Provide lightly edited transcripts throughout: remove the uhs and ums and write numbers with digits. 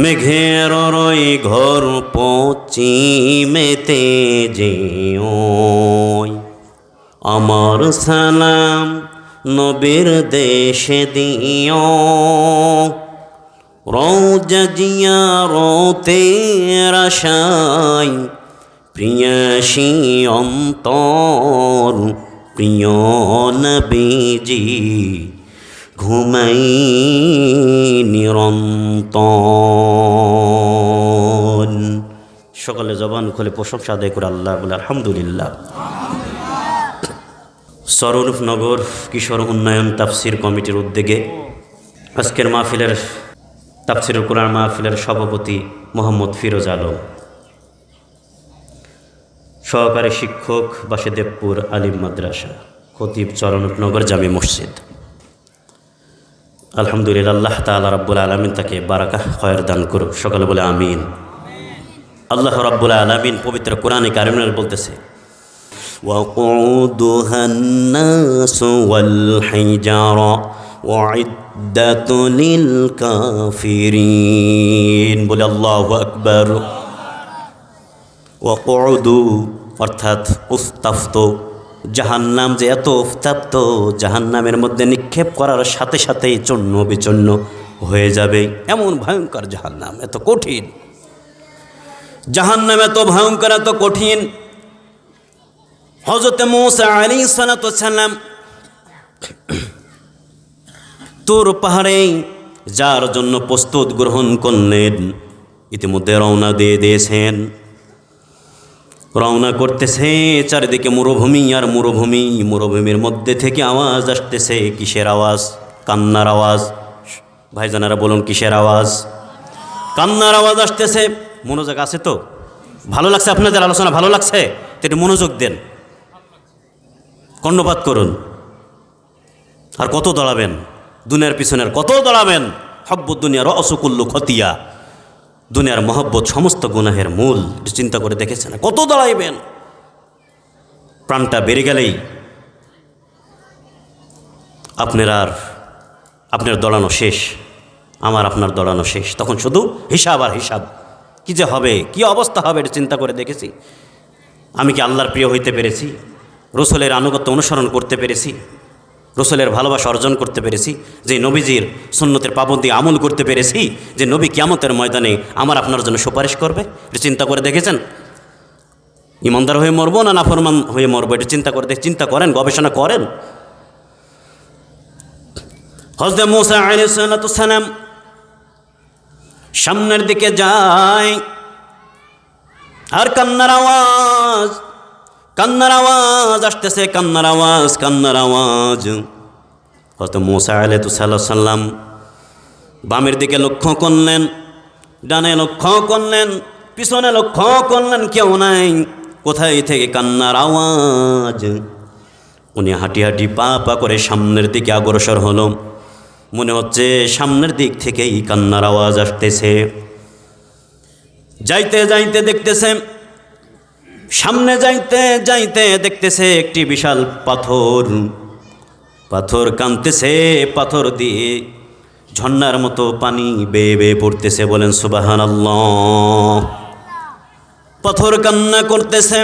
মেঘের রই ঘর পশ্চিমেতে যেও, আমার সালাম নবীর দেশে দিও। রওজা জিয়ারতের আশায় প্রিয়াসী অন্তর, প্রিয় নবীজি ঘুমাই নিরন্তর। সকালে জবান খুলে প্রশংসা আদায় করে আল্লাহ বলে আলহামদুলিল্লাহ। সরুফনগর কিশোর উন্নয়ন তাফসির কমিটির উদ্যোগে আজকের মাহফিলের তাফসিরুল কুরআন মাহফিলের সভাপতি মোহাম্মদ ফিরোজ আলম, সহকারী শিক্ষক বাসুদেবপুর আলিম মাদ্রাসা, খতিব চরণনগর জামি মসজিদ। আলহামদুলিল্লাহ, আল্লাহ তাআলা রাব্বুল আলামিন তাকে বারাকা খয়র দান করুক। সকলে বলে আমিন। আল্লাহ রাব্বুল আলামিন পবিত্র কোরআনে কারিমে বলতেছে, ওয়াকুদুহান নাসু ওয়াল হিজারা ওয়াইদ্দাতু লিল কাফিরিন। বলে আল্লাহু আকবার। ওয়াকুদু অর্থাৎ উস্তাফত, জাহান্নাম যে এত উত্তপ্ত, জাহান্নামের মধ্যে নিক্ষেপ করার সাথে সাথেই চূর্ণ বিচূর্ণ হয়ে যাবে, এমন ভয়ঙ্কর জাহান্নাম, এত কঠিন জাহান্নাম, এত ভয়ঙ্কর, এত কঠিন। হযরত মূসা আলাইহিস সালাতু ওয়াস সালাম তুর পাহাড়ে যার জন্য প্রস্তুত গ্রহণ করলেন, ইতিমধ্যে রওনা দিয়ে দিয়েছেন। রওনা করতেছে, চারিদিকে মরুভূমি আর মরুভূমি, মরুভূমির মধ্যে থেকে আওয়াজ আসতেছে। কিসের আওয়াজ? কান্নার আওয়াজ। ভাইজানারা বলুন কিসের আওয়াজ? কান্নার আওয়াজ আসতেছে। মনোযোগ আছে তো? ভালো লাগছে আপনাদের আলোচনা? ভালো লাগছে? একটু মনোযোগ দেন, কর্ণপাত করুন। আর কত দাঁড়াবেন দুনিয়ার পিছনের? কত দাঁড়াবেন? হব্বুদ দুনিয়া রাসু কুল্লু খতিয়া, দুনিয়ার মহব্বত সমস্ত গুনাহের মূল। চিন্তা করে দেখেছেন? কত দাঁড়াইবেন? প্রাণটা বেড়ে গেলেই আপনার দৌড়ানো শেষ, আমার আপনার দৌড়ানো শেষ। তখন শুধু হিসাব আর হিসাব। কি যে হবে, কি অবস্থা হবে, এটা চিন্তা করে দেখেছি? আমি কি আল্লাহর প্রিয় হইতে পেরেছি? রসুলের আনুগত্য অনুসরণ করতে পেরেছি? রসুলের ভালোবাসা অর্জন করতে পেরেছি? যে নবীজির সুন্নতের পাবন্দি আমল করতে পেরেছি? যে নবী কিয়ামতের ময়দানে আমার আপনার জন্য সুপারিশ করবে? এটা চিন্তা করে দেখেছেন? ইমানদার হয়ে মরবো না নাফরমান হয়ে মরবো, এটা চিন্তা করেন, গবেষণা করেন। হযরত মূসা আলাইহিস সালাম সামনের দিকে যায়, আর কান্নার আওয়াজ আসতেছে, কান্নার আওয়াজ। হযরত মূসা আলাইহিস সালাম বামের দিকে লক্ষ্য করলেন, ডানে লক্ষ্য করলেন, পিছনে লক্ষ্য করলেন, কেউ নাই। কোথায় থেকে কান্নার আওয়াজ? উনি হাঁটি হাঁটি পা পা করে সামনের দিকে অগ্রসর হলো। মনে হচ্ছে সামনের দিক থেকেই কান্নার আওয়াজ আসতেছে। যাইতে যাইতে দেখতেছে, সামনে যাইতে যাইতে দেখতেছে একটি বিশাল পাথর কাঁদতেছে, পাথর দিয়ে ঝর্ণার মতো পানি বেয়ে বেয়ে পড়তেছে। বলেন সুবহানাল্লাহ। পাথর কান্না করতেছে।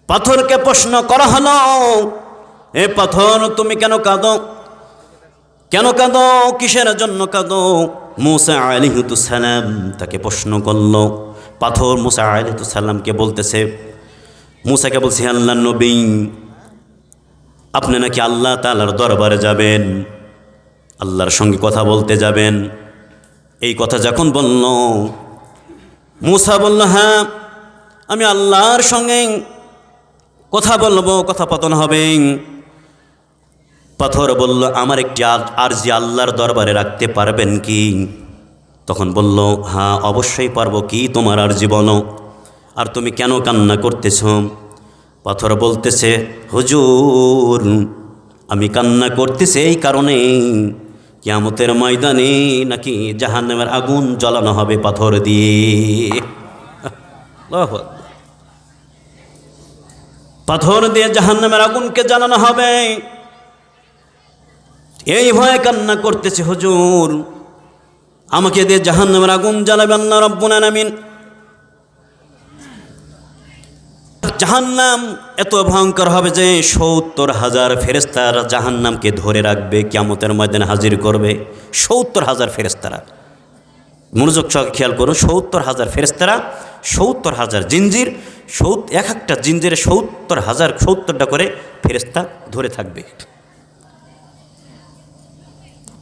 পাথরকে প্রশ্ন করা হলো, এ পাথর তুমি কেন কাঁদো? কেন কাঁদো? কিসের জন্য কাঁদো? মূসা আলাইহিস সালাম তাকে প্রশ্ন করলো। পাথর মূসা আলাইহিস সালামকে বলতেছে, মূসাকে বলছে, আল্লাহর নবী, আপনি নাকি আল্লাহ তাআলার দরবারে যাবেন, আল্লাহর সঙ্গে কথা বলতে যাবেন। এই কথা যখন বলল, মূসা বলল, হ্যাঁ আমি আল্লাহর সঙ্গে কথা বলবো, কথাপতন হবে। পাথর বলল, আমার একটি আরজি আল্লাহর দরবারে রাখতে পারবেন কি? তখন বলল, হ্যাঁ অবশ্যই পারবো। কি তোমার আরজি বলো? আর তুমি কেন কান্না করতেছ? পাথর বলতেছে, হুজুর আমি কান্না করতেছি এই কারণে, কিয়ামতের ময়দানে নাকি জাহান্নামের আগুন জ্বালানো হবে পাথর দিয়ে। পাথর দিয়ে জাহান্নামের আগুনকে জ্বালানো হবে, এই ভয়ে কান্না করতেছে হুজুর। আমাকে দিয়ে জাহান্নামের আগুন জ্বালাবে আল্লাহ রাব্বুল আলামিন। জাহান্নাম এত ভয়ঙ্কর হবে যে ৭০,০০০ ফেরেশতারা জাহান্নামকে ধরে রাখবে, কিয়ামতের ময়দানে হাজির করবে। ৭০,০০০ ফেরেশতারা, মনোযোগ সহকারে খেয়াল করুন। ৭০,০০০ ফেরেশতারা, ৭০,০০০ জিঞ্জির, এক একটা জিঞ্জিরে ৭০,০০০, ৭০টা করে ফেরেশতা ধরে থাকবে।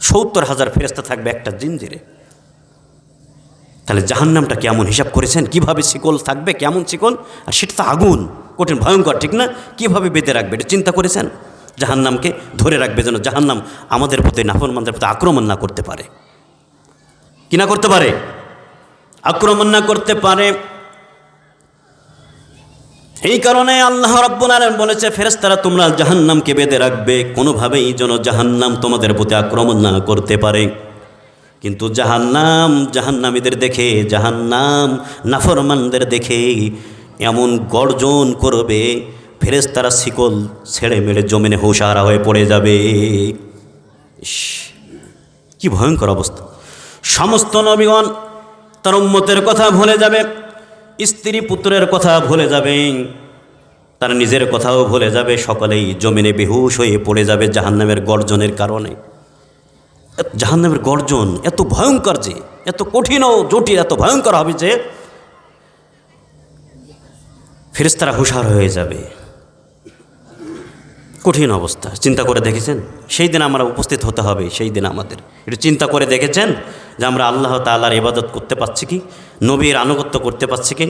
৭০,০০০ ফেরেশতা থাকবে একটা জিঞ্জিরে। তাহলে জাহান্নামটা কেমন হিসাব করেছেন? কিভাবে শিকল থাকবে, কেমন শিকল, আর সেটা তো আগুন, কঠিন ভয়ঙ্কর, ঠিক না? কিভাবে বেঁধে রাখবে এটা চিন্তা করেছেন? জাহান্নামকে ধরে রাখবে যেন জাহান্নাম আমাদের প্রতি, নাফরমানদের প্রতি আক্রমণ না করতে পারে। কি না করতে পারে? আক্রমণ না করতে পারে। এই কারণে আল্লাহ রাব্বুল আলামিন বলেছে, ফেরেশতারা তোমরা জাহান্নামকে বেঁধে রাখবে, কোনোভাবেই যেন জাহান্নাম তোমাদের প্রতি আক্রমণ না করতে পারে। কিন্তু জাহান্নামীদের দেখে, জাহান্নাম নাফরমানদের দেখে এমন গর্জন করবে, ফেরেশতারা শিকল ছেড়ে মেরে জমিনে হুঁশিয়ার হয়ে পড়ে যাবে। কি ভয়ঙ্কর অবস্থা! সমস্ত নবীগণ তার উম্মতের কথা ভুলে যাবে, স্ত্রী পুত্রের কথা ভুলে যাবে, তার নিজের কথাও ভুলে যাবে, সকলেই জমিনে বেহুশ হয়ে পড়ে যাবে জাহান্নামের গর্জনের কারণে। জাহান্নামের গর্জন এত ভয়ঙ্কর যে, এত কঠিন ও জটিল, এত ভয়ঙ্কর হবে যে ফেরেশতারা হুঁশিয়ার হয়ে যাবে। কঠিন অবস্থা, চিন্তা করে দেখেছেন? সেই দিন আমরা উপস্থিত হতে হবে। সেই দিন আমাদের একটু চিন্তা করে দেখেছেন যে আমরা আল্লাহ তাআলার ইবাদত করতে পারছি কি, নবীর আনুগত্য করতে পারছি কি,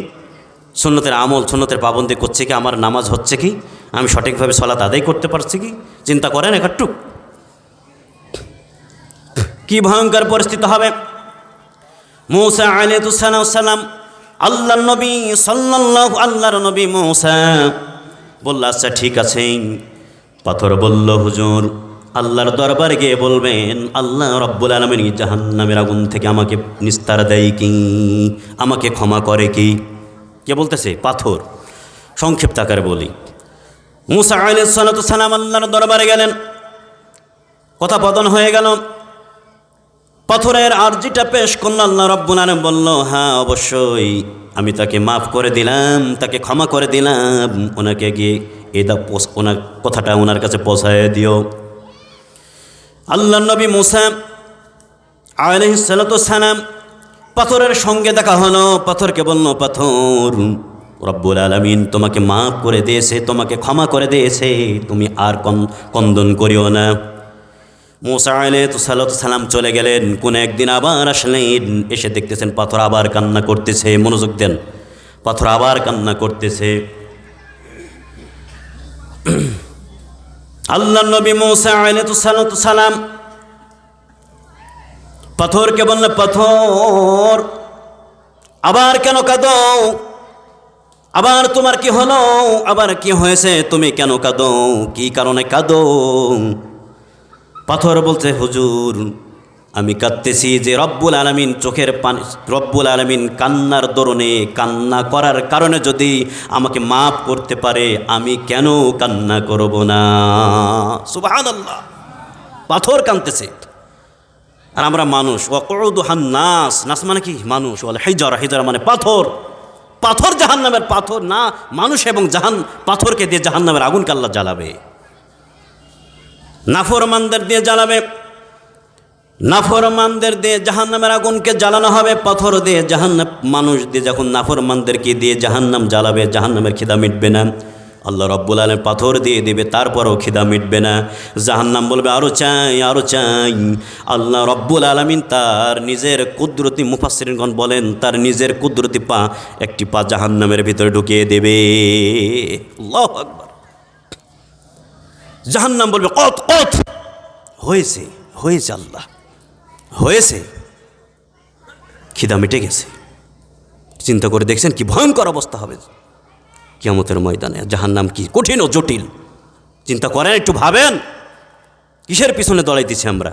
সুন্নতের আমল, সুন্নতের পাবন্দি করছে কি, আমার নামাজ হচ্ছে কি, আমি সঠিকভাবে সালাত আদায় করতে পারছি কি? চিন্তা করেন একটু, কি ভয়ঙ্কর পরিস্থিতি হবে। মূসা আলাইহিস সালাম, আল্লাহর নবী সাল্লাল্লাহু, আল্লাহর নবী মূসা বলল, আচ্ছা ঠিক আছে। পাথর বলল, হুজুর আল্লাহর দরবারে গিয়ে বলবেন আল্লাহ রাব্বুল আলামিন জাহান্নামের আগুন থেকে আমাকে নিস্তার দেয় কি, আমাকে ক্ষমা করে কি? কে বলতেছে? পাথর। সংক্ষিপ্ত আকারে বলি, মূসা আলাইহিস সালাম আল্লাহর দরবারে গেলেন, কথা পতন হয়ে গেল। পাথরের আরজিটা পেশ করল, আল্লাহ রাব্বুল আলামিন বলল, হ্যাঁ অবশ্যই আমি তাকে মাফ করে দিলাম, তাকে ক্ষমা করে দিলাম, ওনাকে গিয়ে ওনার কথাটা ওনার কাছে পৌঁছায় দিও। আল্লাহ নবী মূসা আলাইহিস সালাম পাথরের সঙ্গে দেখা হলো, পাথরকে বলল, পাথর রব্বুল আলামিন তোমাকে মাফ করে দিয়েছে, তোমাকে ক্ষমা করে দিয়েছে, তুমি আর কন্দন করিও না। মূসা আলাইহিস সালাম চলে গেলেন। কোন একদিন আবার আসলেন, এসে দেখতেছেন পাথর আবার কান্না করতেছে। মনোযোগ দেন, পাথর আবার কান্না করতেছে। আল্লাহ নবী মূসা আলাইহিস সালাম পাথরকে বললেন, পাথর আবার কেন কাঁদো? আবার তোমার কি হলো? আবার কি হয়েছে? তুমি কেন কাঁদো? কি কারণে কাঁদো? পাথর বলছে, হুজুর আমি কাঁদতেছি যে রব্বুল আলামিন চোখের পানি, রব্বুল আলামিন কান্নার দরুনে, কান্না করার কারণে যদি আমাকে মাফ করতে পারে, আমি কেন কান্না করব না? সুবহানাল্লাহ। পাথর কাঁদতেছে, আর আমরা মানুষ। ওয়াকুদুহান নাস, নাস মানে কি? মানুষ। ওয়াল হিজারা, হিজারা মানে পাথর। পাথর জাহান্নামের, পাথর না মানুষ। এবং পাথরকে দিয়ে জাহান্নামের আগুনকে আল্লাহ জ্বালাবে, নাফরমানদের দিয়ে জ্বালাবে। নাফরমানদের দিয়ে জাহান্নামের আগুনকে জ্বালানো হবে, পাথর দিয়ে জাহান্নাম, মানুষ দিয়ে যখন নাফরমানদেরকে দিয়ে জাহান্নাম জ্বালাবে, জাহান্নামের খিদা মিটবে না। আল্লাহ রাব্বুল আলামিন পাথর দিয়ে দেবে, তারপরও খিদা মিটবে না। জাহান্নাম বলবে আরও চাই, আরও চাই। আল্লাহ রাব্বুল আলামিন তার নিজের কুদরতি, মুফাসসিরিনগণ বলেন তার নিজের কুদরতি একটি পা জাহান্নামের ভিতরে ঢুকিয়ে দেবে। আল্লাহু আকবার। জাহান্নাম বলবে কত কত, হয়েছে হয়েছে, আল্লাহ হয়েছে, খিদা মিটে গেছে। চিন্তা করে দেখছেন কি ভয়ঙ্কর অবস্থা হবে কিয়ামতের ময়দানে। জাহান্নাম কি কঠিন ও জটিল, চিন্তা করেন, একটু ভাবেন। কিসের পিছনে দৌড়াইতেছি আমরা,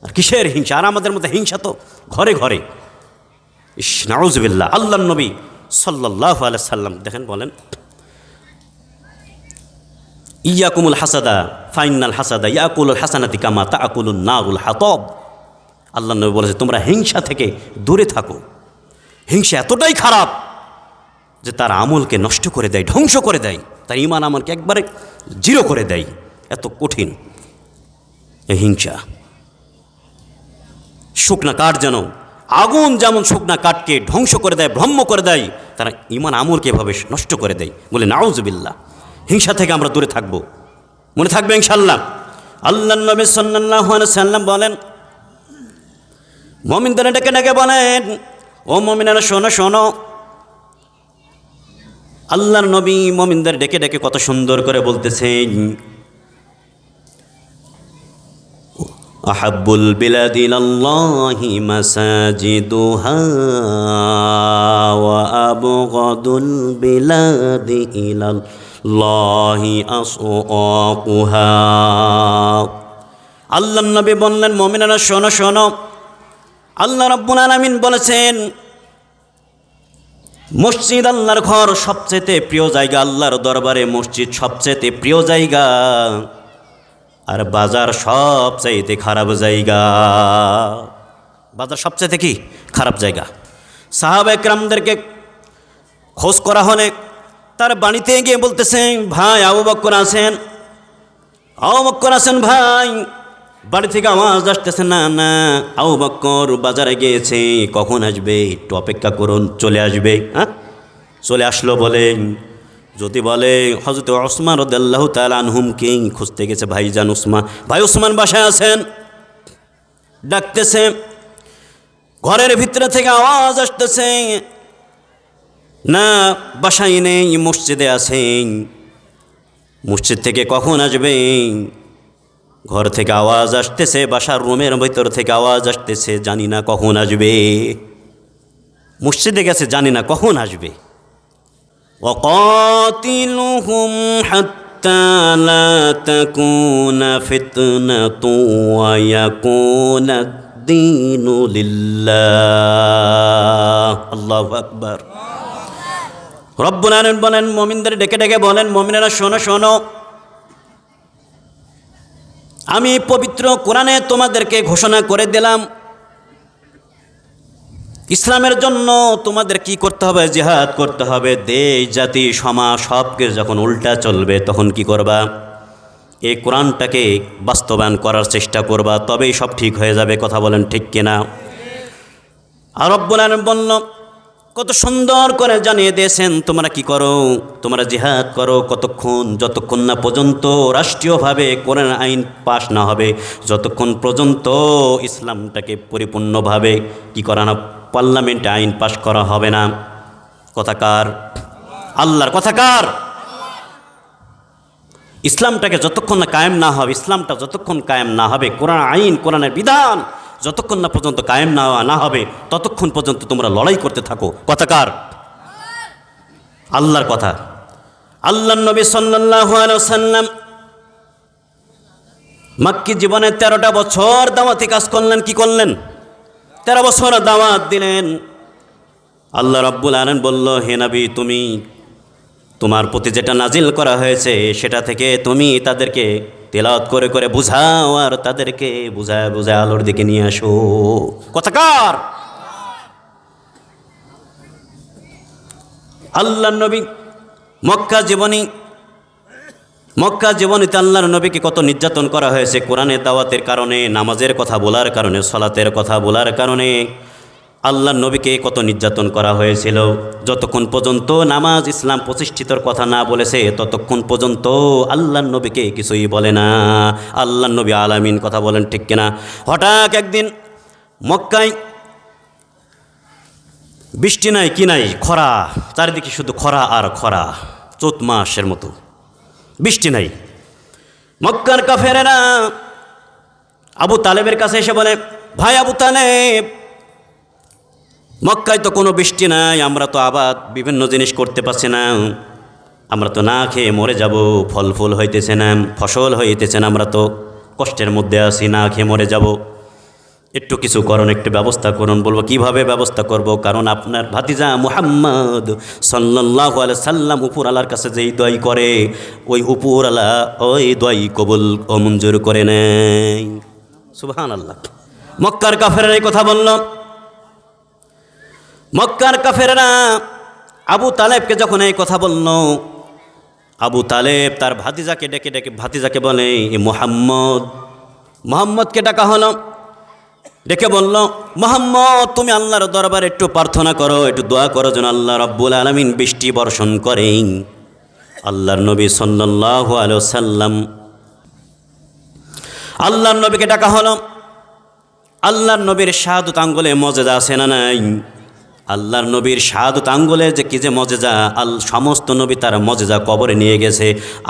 আর কিসের হিংসা? আর আমাদের মধ্যে হিংসা তো ঘরে ঘরে। ইস, নাউযুবিল্লাহ। আল্লাহর নবী সাল্লাল্লাহু আলাইহি সাল্লাম দেখেন বলেন, ইয়াকুমুল হাসাদা ফাইনাল হাসাদা ইয়াকুলুল হাসানাতি কামা তাকুলুন নারুল হাতাব। আল্লাহ নবী বলেছে তোমরা হিংসা থেকে দূরে থাকো। হিংসা এতটাই খারাপ যে তার আমলকে নষ্ট করে দেয়, ধ্বংস করে দেয়, তার ঈমান আমলকে একবারে জিরো করে দেয়। এত কঠিন এই হিংসা। শুকনা কাঠ যেন, আগুন যেমন শুকনা কাঠকে ধ্বংস করে দেয়, ভ্রম্য করে দেয়, তারা ঈমান আমলকে এভাবে নষ্ট করে দেয়। বলে নাউজুবিল্লাহ, হিংসা থেকে আমরা দূরে থাকব। মনে থাকবে ইনশাআল্লাহ। আল্লাহ নবী সাল্লাল্লাহু আলাইহি সাল্লাম বলেন, মুমিনদের ডেকে ডেকে বলেন, ও মুমিনেরা শোনো শোনো। আল্লাহর নবী মুমিনদের ডেকে ডেকে কত সুন্দর করে বলতেছেন, আহাব্বুল বিলাদি ইলাল্লাহি মাসাজিদুহা ওয়া আবগাদুল বিলাদি ইলাল্লাহি আসওয়াকুহা। আল্লাহর নবী বললেন, মুমিনেরা শোনো শোনো, আল্লাহ রাব্বুল আলামিন বলেছেন মসজিদ আল্লাহর ঘর সবচেয়ে প্রিয় জায়গা, আল্লাহর দরবারে মসজিদ সবচেয়ে প্রিয় জায়গা, আর বাজার সবচাইতে খারাপ জায়গা। বাজার সবচাইতে কি খারাপ জায়গা। সাহাবা একরামদেরকে খোঁজ করা হলে তার বাড়িতে গিয়ে বলতেছে, ভাই আবু বকর আছেন, আবু বকর আছেন ভাই। বাড়ি থেকে আওয়াজ আসতেছে, না না আবু বকর বাজারে গিয়েছে, কখন আসবে একটু অপেক্ষা করুন, চলে আসবে। হ্যাঁ, চলে আসলো বলে, যদি বলে হযরত ওসমান রাদিয়াল্লাহু তাআলা আনহুমকে খুঁজতে গেছে, ভাইজান ওসমান, ভাই ওসমান বাসায় আছেন, ডাকতেছে। ঘরের ভিতরে থেকে আওয়াজ আসতেছে, না বাসায় নেই, মসজিদে আছেন। মসজিদ থেকে কখন আসবে? ঘর থেকে আওয়াজ আসতেছে, বাসার রুমের ভিতর থেকে আওয়াজ আসতেছে, জানি না কখন আসবে। মসজিদে গেছে, জানি না কখন আসবে। وقاتلهم حتى لا تكون فتنة ويكون الدين لله। আল্লাহু আকবার। রব্বুল আলামিন বলেন, মুমিনদের ডেকে ডেকে বলেন, মুমিনেরা শোনো শোনো, আমি পবিত্র কোরআনে তোমাদেরকে ঘোষণা করে দিলাম, ইসলামের জন্য তোমাদের কি করতে হবে? জিহাদ করতে হবে। দেশ জাতি সমাজ সবকে যখন উল্টা চলবে তখন কি করবা? এই কোরআনটাকে বাস্তবায়ন করার চেষ্টা করবা, তবেই সব ঠিক হয়ে যাবে। কথা বলেন ঠিক কিনা? আর রব্বুল আলামিন বলল, কত সুন্দর করে জানিয়ে দিয়েছেন, তোমরা কি করো? তোমরা জিহাদ করো কতক্ষণ? যতক্ষণ না পর্যন্ত রাষ্ট্রীয়ভাবে কোরআন আইন পাশ না হবে, যতক্ষণ পর্যন্ত ইসলামটাকে পরিপূর্ণভাবে কি করা না, পার্লামেন্টে আইন পাশ করা হবে না। কথাকার আল্লাহর কথাকার। ইসলামটাকে যতক্ষণ না কায়েম না হবে, ইসলামটা যতক্ষণ কায়েম না হবে, কোরআন আইন কোরআনের বিধান যতক্ষণ না পর্যন্ত কায়েম না হবে, ততক্ষণ পর্যন্ত তোমরা লড়াই করতে থাকো। কথাকার আল্লাহর কথা। আল্লাহর নবী সাল্লাল্লাহু আলাইহি ওয়াসাল্লাম মক্কি জীবনে 13টা বছর দাওয়াতি কাজ করলেন। কি করলেন? 13 বছর দাওয়াত দিলেন। আল্লাহ রাব্বুল আলামিন বলল, হে নবী, তুমি তোমার প্রতি যেটা নাজিল করা হয়েছে সেটা থেকে তুমি তাদেরকে তেলাওয়াত করে করে বুঝাও, আর তাদেরকে বুঝায় বুঝায় আলোর দিকে নিয়ে আসো। কথাকার আল্লাহর নবী মক্কা জীবনীতে আল্লাহর নবীকে কত নির্যাতন করা হয়েছে কোরআনের দাওয়াতের কারণে, নামাজের কথা বলার কারণে, সালাতের কথা বলার কারণে আল্লাহর নবীকে কত নির্যাতন করা হয়েছিল। যতক্ষণ পর্যন্ত নামাজ ইসলাম প্রতিষ্ঠিতর কথা না বলেছে ততক্ষণ পর্যন্ত আল্লাহর নবীকে কিছুই বলে না। আল্লাহর নবী আলামিন। কথা বলেন ঠিক কিনা? হঠাৎ একদিন মক্কায় বৃষ্টি নাই, কি নাই, খরা, চারিদিকে শুধু খরা আর খরা, চৈত মাসের মতো বৃষ্টি নাই। মক্কার কাফেরেরা আবু তালেবের কাছে এসে বলে, ভাই আবু তালেব, মক্কায় তো কোনো বৃষ্টি নাই, আমরা তো আবাদ বিভিন্ন জিনিস করতে পারছি না, আমরা তো না খেয়ে মরে যাব, ফল ফুল হইতেছে না, ফসল হইতেছে না, আমরা তো কষ্টের মধ্যে আছি, না খেয়ে মরে যাব, একটু কিছু করুন, একটু ব্যবস্থা করুন। বলবো কিভাবে ব্যবস্থা করব? কারণ আপনার ভাতিজা মুহাম্মদ সাল্লাল্লাহু আলাইহি সাল্লাম উপর আল্লাহর কাছে যেই দোয়াই করে, ওই উপর আল্লাহ ওই দোয়াই কবুল ও মঞ্জুর করে নেয়। সুবহানাল্লাহ। মক্কার কাফেররা এই কথা বলল। মক্কার কাফেররা আবু তালেবকে যখন এই কথা বলল, আবু তালেব তার ভাতিজাকে ডেকে ডেকে ভাতিজাকে বলে, এ মোহাম্মদকে ডাকা হলো, ডেকে বলল, মোহাম্মদ তুমি আল্লাহর দরবারে একটু প্রার্থনা করো, একটু দোয়া করো যেন আল্লাহ রাব্বুল আলামিন বৃষ্টি বর্ষণ করেন। আল্লাহর নবী সাল্লাল্লাহু আলাইহি ওয়াসাল্লাম, আল্লাহর নবীকে ডাকা হলো। আল্লাহর নবীর শাহাদাত আঙ্গুলে মজেজা আছে না নাই? আল্লাহর নবীর শাহাদাত আঙ্গুলে যে কি যে মজেজা, সমস্ত নবী তার মজেজা কবরে নিয়ে গেছে।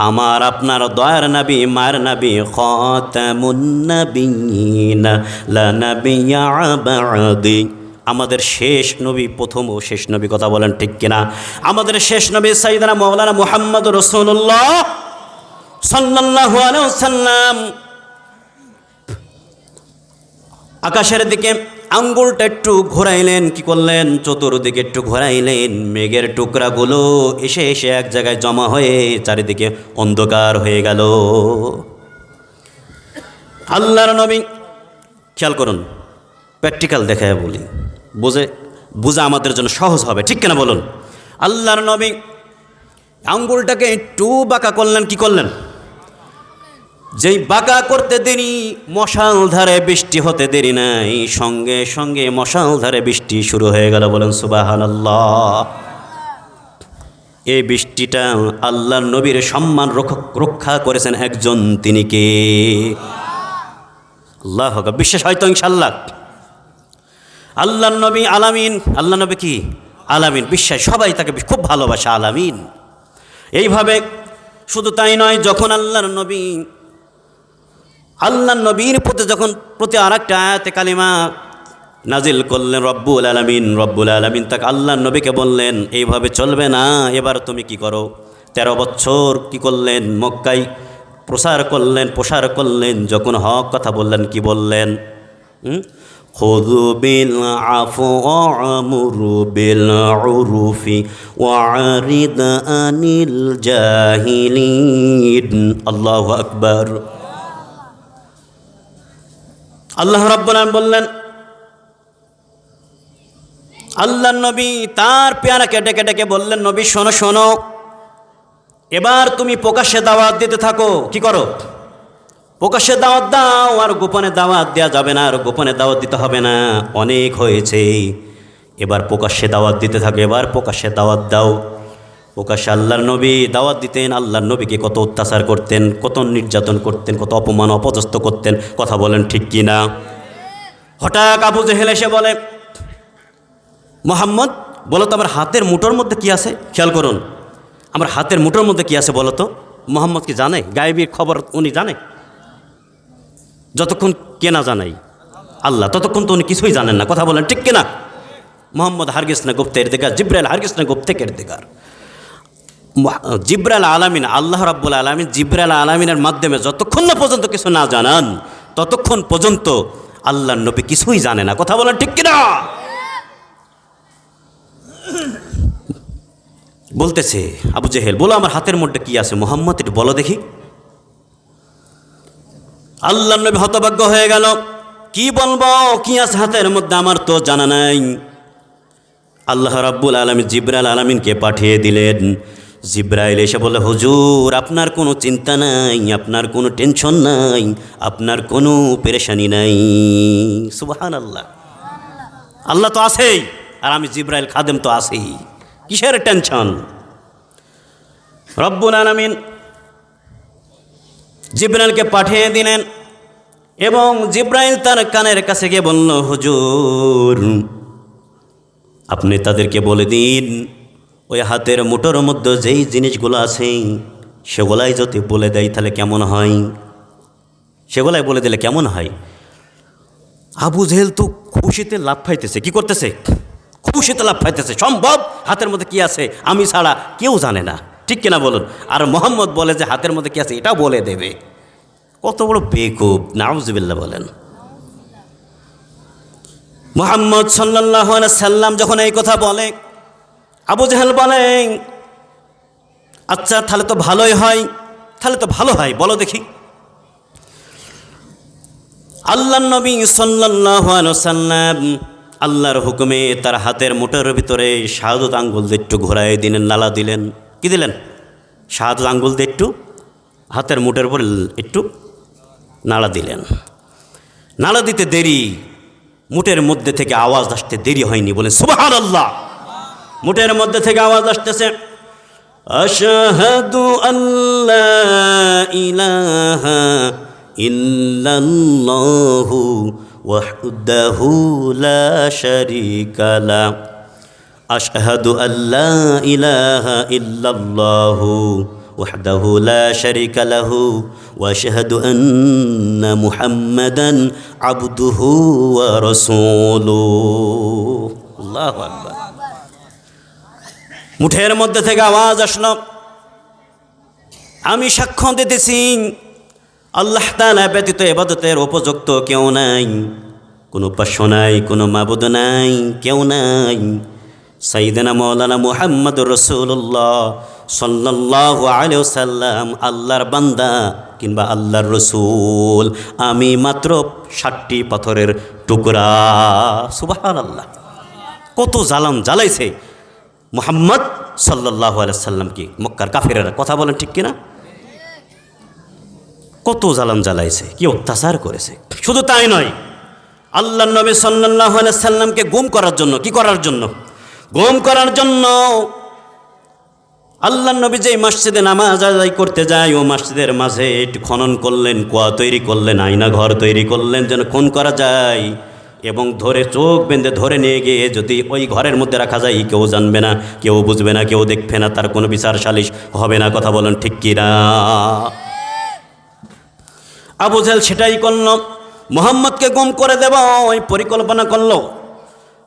আমার আপনার দয়ার নবী, মায়ের নবী, খাতামুন নাবিয়িন লা নাবিয়্যা বা'দি, আমাদের শেষ নবী, প্রথম ও শেষ নবী, কথা বলেন ঠিক কিনা? আমাদের শেষ নবী সাইয়েদনা মাওলানা মুহাম্মদুর রাসূলুল্লাহ সাল্লাল্লাহু আলাইহি ওয়াসাল্লাম আকাশের দিকে আঙ্গুলটা একটু ঘোরাইলেন, কি করলেন? চতুর্দিকে একটু ঘোরাইলেন। মেঘের টুকরাগুলো এসে এসে এক জায়গায় জমা হয়ে চারিদিকে অন্ধকার হয়ে গেল। আল্লাহর নবী, খেয়াল করুন, প্র্যাকটিক্যাল দেখায় বলি, বোঝা আমাদের জন্য সহজ হবে, ঠিক কিনা বলুন? আল্লাহর নবী আঙ্গুলটাকে একটু বাঁকা করলেন, কি করলেন? যেই বাঁকা করতে দেরি, মশাল ধারে বৃষ্টি হতে দেরি নাই, সঙ্গে সঙ্গে মশাল ধারে বৃষ্টি শুরু হয়ে গেল। বলেন সুবহানাল্লাহ। এই বৃষ্টিটা আল্লাহর নবীর সম্মান রক্ষা করেছেন একজন, তিনি কে? আল্লাহ। বিশ্বাস হয়তো ইনশাআল্লাহ? আল্লাহর নবী আলামিন। আল্লাহ নবী কি? আলামিন। বিশ্বাস, সবাই তাকে খুব ভালোবাসে, আলামিন। এইভাবে শুধু তাই নয়, যখন আল্লাহর নবীর প্রতি আর একটা আয়াতে কালিমা নাজিল করলেন রব্বুল আলামিন তাকে আল্লাহর নবীকে বললেন, এইভাবে চলবে না, এবার তুমি কি করো? 13 বছর কি করলেন? মক্কায় প্রসার করলেন। যখন হক কথা বললেন, কি বললেন? খুযু বিল আফু ওয়া'মুরু বিল উরুফি ওয়া'রিদ আনিল জাহিলিন। আল্লাহু আকবার। আল্লাহ রাব্বুল আলামিন বললেন, আল্লাহর নবী তার পেয়ারাকে ডেকে ডেকে বললেন, নবী শোনো শোনো, এবার তুমি প্রকাশ্যে দাওয়াত দিতে থাকো। কি করো? প্রকাশ্যে দাওয়াত দাও, আর গোপনে দাওয়াত দেওয়া যাবে না, আর গোপনে দাওয়াত দিতে হবে না, অনেক হয়েছে। এবার প্রকাশ্যে দাওয়াত দিতে থাকো, এবার প্রকাশ্যে দাওয়াত দাও। প্রকাশ্যে আল্লাহর নবী দাওয়াত দিতেন। আল্লাহর নবীকে কত অত্যাচার করতেন, কত নির্যাতন করতেন, কত অপমান অপদস্থ করতেন, কথা বলেন ঠিক কি না? হঠাৎ আবু জেহেল এসে বলে, মোহাম্মদ বলো তো আমার হাতের মুঠোর মধ্যে কি আছে? খেয়াল করুন, আমার হাতের মুঠোর মধ্যে কি আছে বলো তো? মোহাম্মদ কি জানে? গায়েবীর খবর উনি জানে? যতক্ষণ কে না জানাই আল্লাহ, ততক্ষণ তো উনি কিছুই জানেন না, কথা বলেন ঠিক কিনা? মোহাম্মদ হারগিজ না গুপ্ত ইরতিকার, জিব্রাইল হারগিজ না গুপ্ত ইরতিকার। জিব্রাইল আলামিন, আল্লাহ রাব্বুল আলামিন জিব্রাইল আলামিনের মাধ্যমে যতক্ষণ না পর্যন্ত কিছু না জানান, ততক্ষণ পর্যন্ত আল্লাহর নবী কিছুই জানে না, কথা বলেন ঠিক কিনা? বলতেছে আবু জেহেল, বলো আমার হাতের মধ্যে কি আছে? মোহাম্মদ একটু বলো দেখি। আল্লাহর নবী হতভাগ্য হয়ে গেল, কি বলবো, কি আছে হাতের মধ্যে, আমার তো জানা নাই। আল্লাহ রাব্বুল আলামিন জিব্রাইল আলামিনকে পাঠিয়ে দিলেন। জিব্রাইল এসে বলে, হুজুর আপনার কোনো চিন্তা নাই, আপনার কোনো টেনশন নাই, আপনার কোনো পেরেশানি নাই। সুবহানাল্লাহ। আল্লাহ তো আছেই, আর আমি জিব্রাইল খাদেম তো আছেই, কিসের টেনশন? রব্বুল আলামিন জিব্রাইলকে পাঠিয়ে দিলেন, এবং জিব্রাইল তার কানের কাছে গিয়ে বলল, হুজুর আপনি তাদেরকে বলে দিন, ওই হাতের মুঠোর মধ্যে যেই জিনিসগুলো আছে সেগুলাই যদি বলে দেয় তাহলে কেমন হয়? সেগুলাই বলে দিলে কেমন হয়? আবু জেহেল তো খুশিতে লাফ পাইতেছে। কি করতেছে? খুশিতে লাফ পাইতেছে। সম্ভব হাতের মধ্যে কি আছে আমি ছাড়া কেউ জানে না, ঠিক কিনা বলুন? আর মোহাম্মদ বলে যে হাতের মধ্যে কি আছে এটা বলে দেবে। কত বড় বেকুব, নাউজুবিল্লাহ বলেন। মুহাম্মদ সাল্লাল্লাহু আলাইহি সাল্লাম যখন এই কথা বলে, আবু জেহেল বলে, আচ্ছা তাহলে তো ভালোই হয়, তাহলে তো ভালো হয়, বলো দেখি। আল্লাহর নবী সাল্লাল্লাহু আলাইহি ওয়াসাল্লাম আল্লাহর হুকুমে তার হাতের মুঠোর ভিতরে শাহাদত আঙ্গুল দিয়ে একটু ঘোরায় দিলেন, নালা দিলেন। কি দিলেন? শাহাদত আঙ্গুল দিয়ে একটু হাতের মুঠের উপর একটু নাড়া দিলেন। নাড়া দিতে দেরি, মুঠের মধ্যে থেকে আওয়াজ আসতে দেরি হয়নি, বলেন সুবহানাল্লাহ। মুঠের মধ্যে থেকে আওয়াজ আসতেছে, আশহাদু আল্লা ইলাহা ইল্লাল্লাহু ওয়াহদাহু লা শারীকা লা, আশহাদু আল্লা ইলাহা ইল্লাল্লাহু ওয়াহদাহু লা শারীকা লাহু ওয়া আশহাদু আন্না মুহাম্মাদান আবদুহু ওয়া রাসূলুহু। আল্লাহু আকবার। মুঠের মধ্যে থেকে আওয়াজ আসলো, আমি সাক্ষ্য দিতেছি আল্লাহ তাআলা ব্যতীত ইবাদতের উপযুক্ত কেউ নাই, কোনো উপাস্য নাই, কোনো মাবুদ নাই, কেউ নাই। সাইয়েদনা মাওলানা মুহাম্মদুর রাসূলুল্লাহ সাল্লাল্লাহু আলাইহি ওয়াসাল্লাম আল্লাহর বান্দা কিংবা আল্লাহর রসুল, আমি মাত্র 7টি পাথরের টুকরা। সুবহানাল্লাহ। কত জালাম জ্বালাইছে মুহাম্মদ সাল্লাল্লাহু আলাইহি ওয়াসাল্লামকে মক্কার কাফেরেরা, কথা বলেন ঠিক কিনা? কত জালাম জ্বালাইছে, কি অত্যাচার করেছে। শুধু তাই নয়, আল্লাহর নবী সাল্লাল্লাহু আলাইহি ওয়াসাল্লামকে গুম করার জন্য, কি করার জন্য? গুম করার জন্য আল্লাহর নবী যেই মসজিদে নামাজ আদায় করতে যায়, ও মসজিদের মাঝে একটু খনন করলেন, কুয়া তৈরি করলেন, আয়না ঘর তৈরি করলেন যেন খুন করা যায়, এবং ধরে চোখ বেঁধে ধরে নিয়ে গিয়ে যদি ওই ঘরের মধ্যে রাখা যায়, কেউ জানবে না, কেউ বুঝবে না, কেউ দেখবে না, তার কোনো বিচার সালিশ হবে না। কথা বলেন ঠিক কিনা? আবু জাহেল সেটাই করল, মুহাম্মদকে গুম করে দেব ওই পরিকল্পনা করলো,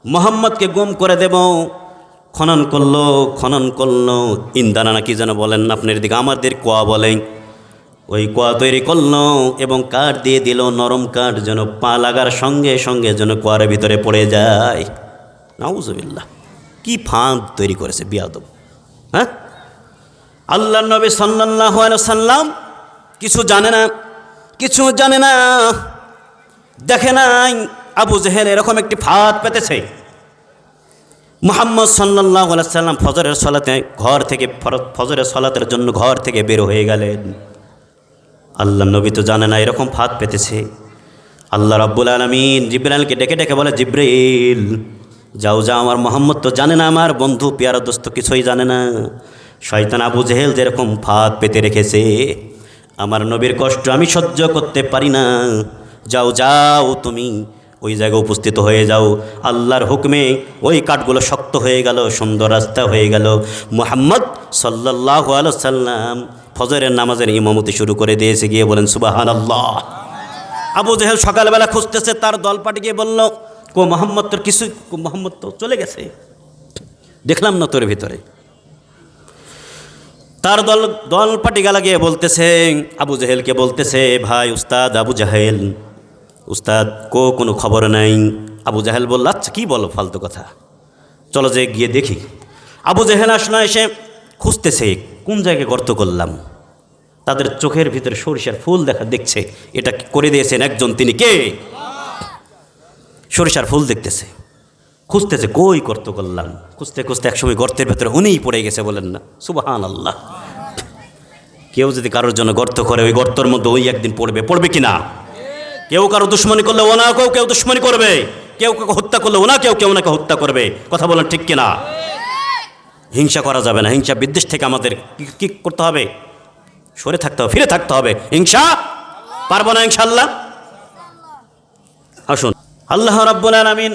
মুহাম্মদকে গুম করে দেব। খনন করলো ইন্দানা না কি যেন বলেন আপনার দিকে, আমাদের কুয়া বলেন, ওই কুয়া তৈরি করলো এবং কাঠ দিয়ে দিল, নরম কাঠ, যেন পা লাগার সঙ্গে সঙ্গে যেন কুয়ার ভিতরে পড়ে যায়। নাউজুবিল্লাহ, কি ফাঁদ তৈরি করেছে বিয়াদব। হ্যাঁ, আল্লাহর নবী সাল্লাল্লাহু আলাইহি ওয়াসাল্লাম কিছু জানে না, দেখে নাই আবু জেহেল এরকম একটি ফাঁদ পেতেছে। মুহাম্মদ সাল্লাল্লাহু আলাইহি ওয়াসাল্লাম ফজরের সালাতে ঘর থেকে ফজরের সালাতের জন্য ঘর থেকে বের হয়ে গেলেন। আল্লাহ নবী তো জানে না এরকম ফাঁদ পেতেছে। আল্লাহ রাব্বুল আলামিন জিবরাইলকে ডেকে ডেকে বলে, জিবরাইল যাও, আমার মুহাম্মদ তো জানে না, আমার বন্ধু পিয়ারা দোস্ত কিছুই জানে না, শয়তান আবু জেহেল যেরকম ফাঁদ পেতে রেখেছে, আমার নবীর কষ্ট আমি সহ্য করতে পারি না। যাও তুমি ওই জায়গায় উপস্থিত হয়ে যাও। আল্লাহর হুকমে ওই কাঠগুলো শক্ত হয়ে গেল, সুন্দর রাস্তা হয়ে গেল। মুহাম্মদ সাল্লাল্লাহু আলাইহি ওয়াসাল্লাম ফজরের নামাজের ইমামতি শুরু করে দিয়েছে। গিয়ে বলেন সুবহানাল্লাহ। আবু জেহেল সকালবেলা খুঁজতেছে, তার দলপাটি গিয়ে বলল, কো মুহাম্মদ তোর কিছু, মুহাম্মদ তো চলে গেছে, দেখলাম না তোর ভিতরে। তার দলপাটি গালা গিয়ে বলতেছে, আবু জেহেলকে বলতেছে, ভাই উস্তাদ আবু জাহেল, উস্তাদ কোনো খবর নাই। আবু জাহেল বলল, আচ্ছা কী বলো ফালতু কথা, চলো যে গিয়ে দেখি। আবু জেহেল আসলো, এসে খুঁজতেছে কোন জায়গায় গর্ত করলাম। তাদের চোখের ভিতরে সরিষার ফুল দেখছে, এটা করে দিয়েছেন একজন, তিনি কে? সরিষার ফুল দেখতেছে, খুঁজতেছে কই গর্ত করলাম। খুঁজতে খুঁজতে একসময় গর্তের ভেতরে উনিই পড়ে গেছে, বলেন না সুবহানাল্লাহ। কেউ যদি কারোর জন্য গর্ত করে, ওই গর্তের মধ্যে ওই একদিন পড়বে কিনা? কেউ কারো দুশ্মনী করলে ও না কেউ দুশ্মনী করবে, কেউ কাউকে হত্যা করলে ও না কেউ ওনাকে হত্যা করবে। কথা বলেন ঠিক কিনা? হিংসা করা যাবে না। হিংসা বিদ্বেষ থেকে আমাদের কি করতে হবে? সরে থাকতে হবে, ফিরে থাকতে হবে। হিংসা পারবো না ইনশাআল্লাহ। আসুন, আল্লাহ রাব্বুল আলামিন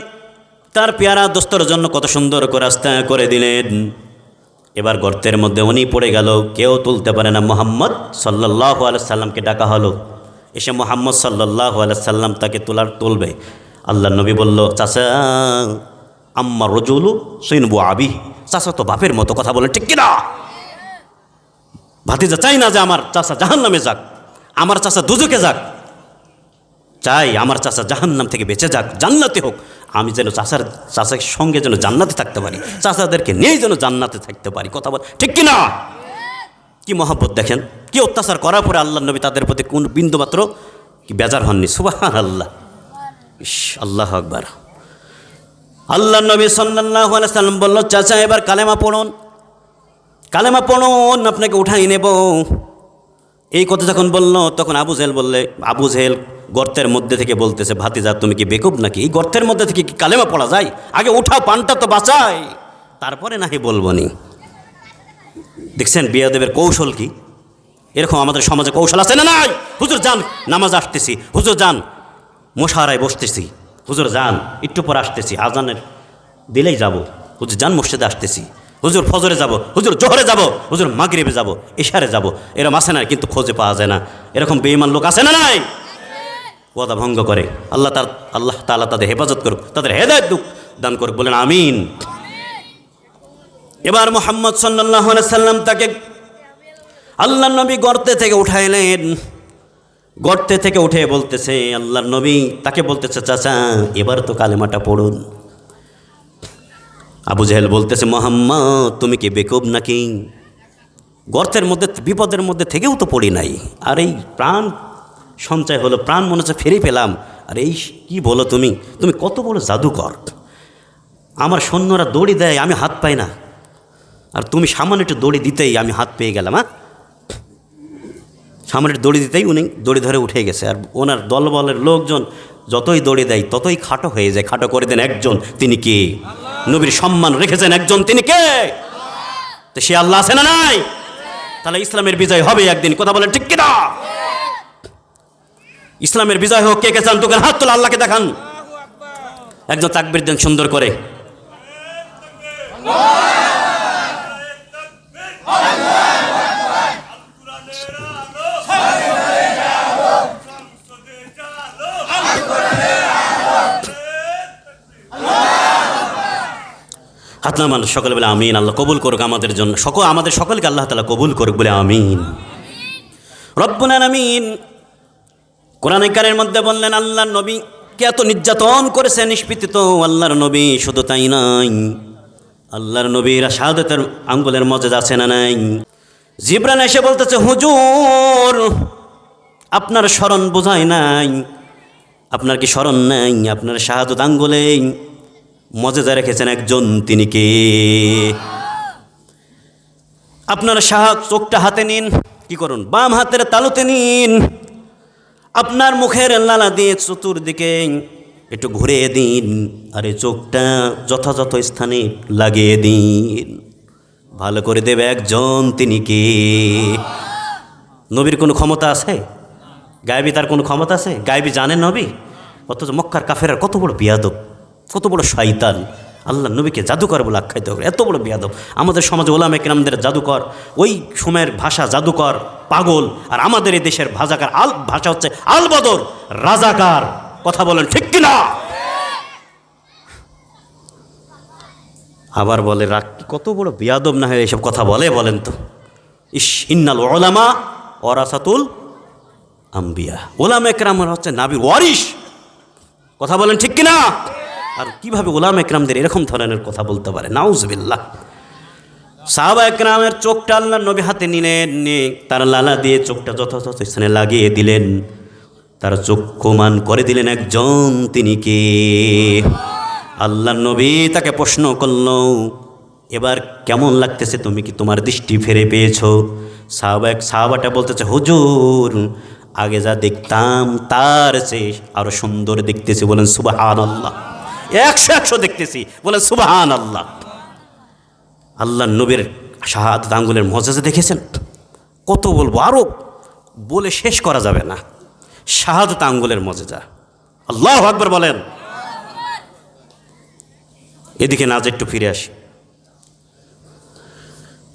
তার পেয়ারা দোস্তর জন্য কত সুন্দর করে রাস্তা করে দিলেন। এবার গর্তের মধ্যে উনি পড়ে গেল, কেউ তুলতে পারে না। মুহাম্মদ সাল্লাল্লাহু আলাইহি সাল্লামকে ডাকা হলো, এসে মুহাম্মদ সাল্লাল্লাহু আলাইহি সাল্লাম তাকে তুলবে। আল্লাহ নবী বলল, চাচা আম্মা রজুলু সিনবু আবি, চাচা তো বাপের মতো। কথা বলেন ঠিক কিনা? ভাতিজা চাই না যে আমার চাচা জাহান্নামে যাক, আমার চাচা দুজকে যাক, চাই আমার চাচা জাহান্নাম থেকে বেঁচে যাক, জান্নাতে হোক। আমি যেন চাচার সঙ্গে যেন জান্নাতে থাকতে পারি, চাচাদেরকে নিয়েই যেন জান্নাতে থাকতে পারি। কথা বল ঠিক কিনা? কি মহব্বত দেখেন, কি অত্যাচার করার পরে আল্লাহ নবী তাদের প্রতি কোন বিন্দুমাত্র কি বেজার হননি? সুবহানাল্লাহ। ইস, আল্লাহু আকবার। আল্লাহ নবী সাল্লাল্লাহু আলাইহি সাল্লাম বলল, চাচা এবার কালেমা পড়ুন, কালেমা পড়ুন, আপনাকে উঠাই নেব। এই কথা যখন বলল তখন আবু জেহেল গর্তের মধ্যে থেকে বলতেছে, ভাতিজা তুমি কি বেকুব নাকি? এই গর্তের মধ্যে থেকে কি কালেমা পড়া যায়? আগে উঠাও, পানটা তো বাঁচাই, তারপরে নাকি বলবো নি। দেখছেন বিয়াদবের কৌশল কি? এরকম আমাদের সমাজে কৌশল আছে না নাই? হুজুর যান, নামাজ আসতেছি, হুজুর যান, মোশারায় বসতেছি, হুজুর যান, একটু পর আসতেছি, আজানের দিলেই যাব, হুজুর যান মসজিদে আসতেছি, হুজুর ফজরে যাব, হুজুর জোহরে যাব, হুজুর মাগরিবে যাব, ইশারে যাব। এরকম আছে না? কিন্তু খোঁজে পাওয়া যায় না। এরকম বেঈমান লোক আছে না নাই? ওয়াদা ভঙ্গ করে। আল্লাহ তাআলা তাদের হেফাজত করুক, তাদের হেদায়েত দান করুক, বলেন আমিন। এবার মুহাম্মদ সাল্লাল্লাহু আলাইহি সাল্লাম তাকে আল্লাহর নবী গর্তে থেকে উঠাইলেন। গর্তে থেকে উঠে বলতেছে, আল্লাহর নবী তাকে বলতেছে, চাচা এবার তো কালেমাটা পড়ুন। আবু জেহেল বলতেছে, মুহাম্মদ তুমি কি বেকুব নাকি? গর্তের মধ্যে বিপদের মধ্যে থেকেও তো পড়ি নাই, আর এই প্রাণ সঞ্চয় হলো, প্রাণ মনে হচ্ছে ফিরে পেলাম, আর এই কি বলো তুমি? তুমি কত বড় জাদুকর! আমার সৈন্যরা দড়ি দেয়, আমি হাত পাই না, আর তুমি সামান্য একটু দড়ি দিতেই আমি হাত পেয়ে গেলাম। সামনের দড়ি দিতেই উনি দড়ি ধরে উঠে গেছে। আর ওনার দলবলের লোকজন যতই দড়ি দেয় ততই খাটো হয়ে যায়। খাটো করে দেন একজন, তিনি কে? নবীর সম্মান রেখেছেন একজন, তিনি কে? তো সে আল্লাহ আছে না নাই? তাহলে ইসলামের বিজয় হবে একদিন, কথা বলেন ঠিক কিনা? ইসলামের বিজয় হোক। কে কে চান? তোকে হাত তোলা, আল্লাহকে দেখান। একজন তাকবীর দেন সুন্দর করে। হাত নামান, সকলে বলে আমিন। আল্লাহ কবুল করুক আমাদের জন্য, আমাদের সকলকে আল্লাহ তাআলা কবুল করুক, বলে আমিন। রব্বুল আলামিন কোরআনে কারিমের মধ্যে বললেন, আল্লাহর নবীকে এত নির্যাতন করেছে, নিষ্পীড়িত। আল্লাহর নবী শুধু তাই নয়, আল্লাহর নবীর শাহাদাতের আঙ্গুলের মর্যাদা আছে না নাই? জিবরাইল এসে বলতেছে, হুজুর আপনার স্মরণ বোঝায় নাই, আপনার কি স্মরণ নাই? আপনার শাহাদাত আঙ্গুলে মর্যাদা রেখেছেন একজন, তিনি কে? আপনার চোখটা হাতে নিন, কি করুন? বাম হাতের তালুতে নিন, আপনার মুখের লালা দিয়ে চতুর্দিকে একটু ঘুরিয়ে দিন, আর এই চোখটা যথাযথ স্থানে লাগিয়ে দিন। ভালো করে দেবে একজন, তিনি কে? নবীর কোনো ক্ষমতা আছে? গায়েবী তার কোনো ক্ষমতা আছে? গায়েবী জানেন নবী? অথচ মক্কার কাফেররা কত বড় বিয়াদব, কত বড় শয়তান, আল্লাহ নবীকে জাদুকর বলে আখ্যায়িত করে। এত বড় বিয়াদব। আমাদের সমাজে ওলামা কেরামদের জাদুকর, ওই সময়ের ভাষা জাদুকর, পাগল। আর আমাদের এই দেশের ভাষা হচ্ছে আলবদর, রাজাকার। কথা বলেন ঠিক কিনা? আবার বলে কত বড় বিয়াদব না হয় এইসব কথা বলেন তো। ইন্নাল উলামা ওয়ারাসাতুল আম্বিয়া। ওলামা কেরামরা হচ্ছে নবীর ওয়ারিস। কথা বলেন ঠিক কিনা? আর কিভাবে ওলামা একরামদের এরকম ধরনের কথা বলতে পারে? নাউজুবিল্লাহ। সাহাবা একরামের চোখটা আল্লাহর নবী হাতে নিলেন, তার লালা দিয়ে চোখটা যথাযথ স্থানে লাগিয়ে দিলেন, তার চক্ষুমান করে দিলেন একজন, তিনি কে? আল্লাহর নবী তাকে প্রশ্ন করল, এবার কেমন লাগতেছে? তুমি কি তোমার দৃষ্টি ফিরে পেয়েছো? সাহাবাটা বলতেছে, হুজুর আগে যা দেখতাম তার চেয়ে আরো সুন্দর দেখতেছি। বলেন সুবহানাল্লাহ। 100 দেখতেছি, বলেন সুবহানাল্লাহ। আল্লাহর নবীর শাহাদাত আঙ্গুলের মর্যাদা দেখেছেন? কত বলবো, আরো বলে শেষ করা যাবে না। শাহাদাত আঙ্গুলের মর্যাদা, আল্লাহু আকবার বলেন। এদিকে নাজ একটু ফিরে আসি।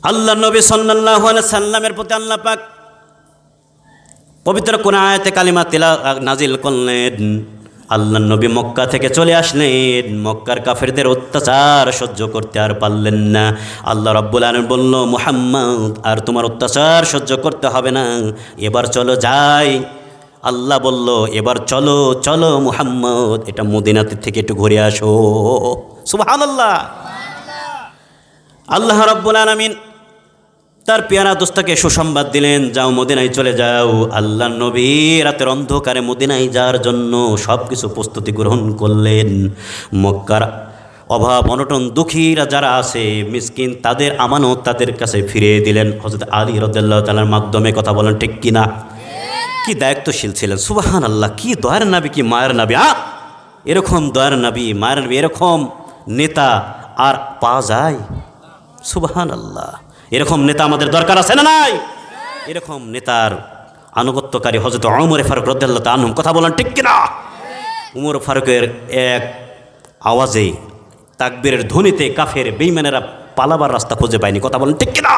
আল্লাহর নবী সাল্লাল্লাহু আলাইহি সাল্লামের প্রতি আল্লাহ পাক পবিত্র কোন আয়াতে কালিমা নাজিল করলেন। আল্লাহর নবী মক্কা থেকে চলে আসলেন, মক্কার কাফেরদের অত্যাচার সহ্য করতে আর পারলেন না। আল্লাহ রাব্বুল আলামিন বলল, মুহাম্মদ আর তোমার অত্যাচার সহ্য করতে হবে না, এবার চলো যাই। আল্লাহ বলল, এবার চলো মুহাম্মদ, এটা মদিনাতে থেকে একটু ঘুরে আসো। সুবহানাল্লাহ। আল্লাহ রাব্বুল আলামিন তার পেয়ারা দোস্তাকে সুসংবাদ দিলেন, যাও মদিনায় চলে যাও। আল্লাহর নবী রাতের অন্ধকারে মদিনায় যাওয়ার জন্য সব কিছু প্রস্তুতি গ্রহণ করলেন। মক্কার অভাব অনটন দুঃখীরা যারা আছে মিসকিন, তাদের আমানত তাদের কাছে ফিরিয়ে দিলেন হযরত আলী রাদিয়াল্লাহু তাআলার মাধ্যমে। কথা বলেন ঠিক কিনা? কি দায়িত্বশীল ছিলেন, সুবহানাল্লাহ! কি দয়ার নবী, কি মায়ের নবী! এরকম দয়ার নবী, মায়ের নবী, এরকম নেতা আর পাওয়া যায়? সুবহানাল্লাহ! এরকম নেতা আমাদের দরকার আছে না নাই? এরকম নেতার আনুগত্যকারী হযরত ওমর ফারুক রাদিয়াল্লাহু তাআলা আনহু। কথা বলেন ঠিক কিনা? ওমর ফারুকের এক আওয়াজে, তাকবীরের ধ্বনিতে কাফের বেঈমানেরা পালাবার রাস্তা খুঁজে পায়নি। কথা বলেন ঠিক কিনা?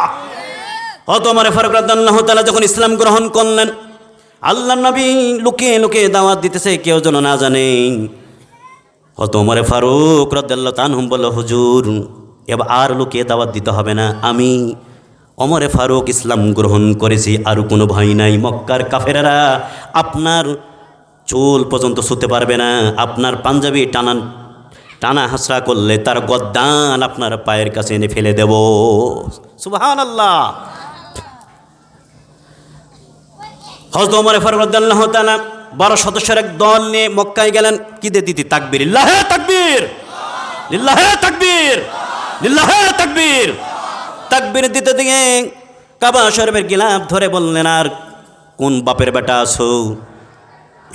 হযরত ওমর ফারুক রাদিয়াল্লাহু তাআলা যখন ইসলাম গ্রহণ করলেন, আল্লাহর নবী লুকিয়ে লুকিয়ে দাওয়াত দিতেছে, কেউ যেন না জানে। হযরত ওমর ফারুক রাদিয়াল্লাহু তাআলা আনহু বলল, হুজুর এবার আর লুকিয়ে দাওয়াত দিতে হবে না, আমি ওমর ফারুক ইসলাম গ্রহণ করেছি, আর কোনো ভয় নাই। মক্কার কাফেরেরা আপনার চুল পর্যন্ত ছুঁতে পারবে না, আপনার পাঞ্জাবি টানা হাসরা করলে তার গদ্দান আপনার পায়ের কাছে এনে ফেলে দেব। সুবহানাল্লাহ! হযরত ওমর ফারুক রাদিয়াল্লাহু তাআলা 12 সদস্যের এক দল নিয়ে মক্কায় গেলেন। কি দিতে? তাকবীর! লিল্লাহে তাকবীর! লিল্লাহে তাকবীর! লিল্লাহে তাকবীর! তাকবীর দিতে দিয়ে কাবা শরীফের গিলাফ ধরে বললেন, আর কোন বাপের বেটা আছো?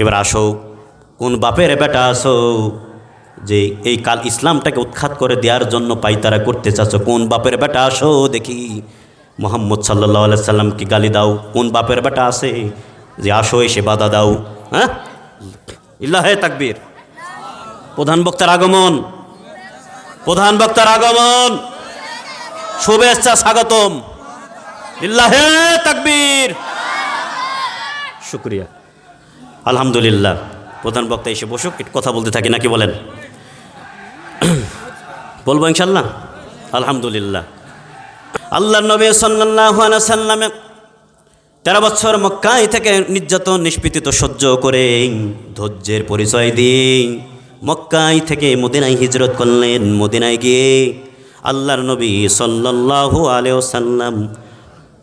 এবার আসো, কোন বাপের বেটা আছো যে এই কাল ইসলামটাকে উৎখাত করে দেওয়ার জন্য পাইতারা করতে চাচ্ছ? কোন বাপের বেটা আসো দেখি, মুহাম্মদ সাল্লাল্লাহু আলাইহি সাল্লামকে গালি দাও। কোন বাপের বেটা আছে যে আসো এসে বাধা দাও? হ্যাঁ, লিল্লাহে তাকবীর! প্রধান বক্তার আগমন, প্রধান বক্তার আগমন, শুভেচ্ছা স্বাগতম। লিল্লাহে তাকবীর! শুকরিয়া, আলহামদুলিল্লাহ। প্রধান বক্তা এসে বসুক, একটু কথা বলতে থাকি নাকি বলেন? বলবো ইনশাল্লাহ। আলহামদুলিল্লাহ। আল্লাহর নবী সাল্লাল্লাহু আলাইহি সাল্লামে 13 বছর মক্কায় থেকে নির্যাতন নিষ্পীড়িত সহ্য করে ধৈর্যের পরিচয় দিয়ে মক্কায় থেকে মদিনায় হিজরত করলেন। মদিনায় গিয়ে আল্লাহর নবী সাল্লাল্লাহু আলাইহি ওয়াসাল্লাম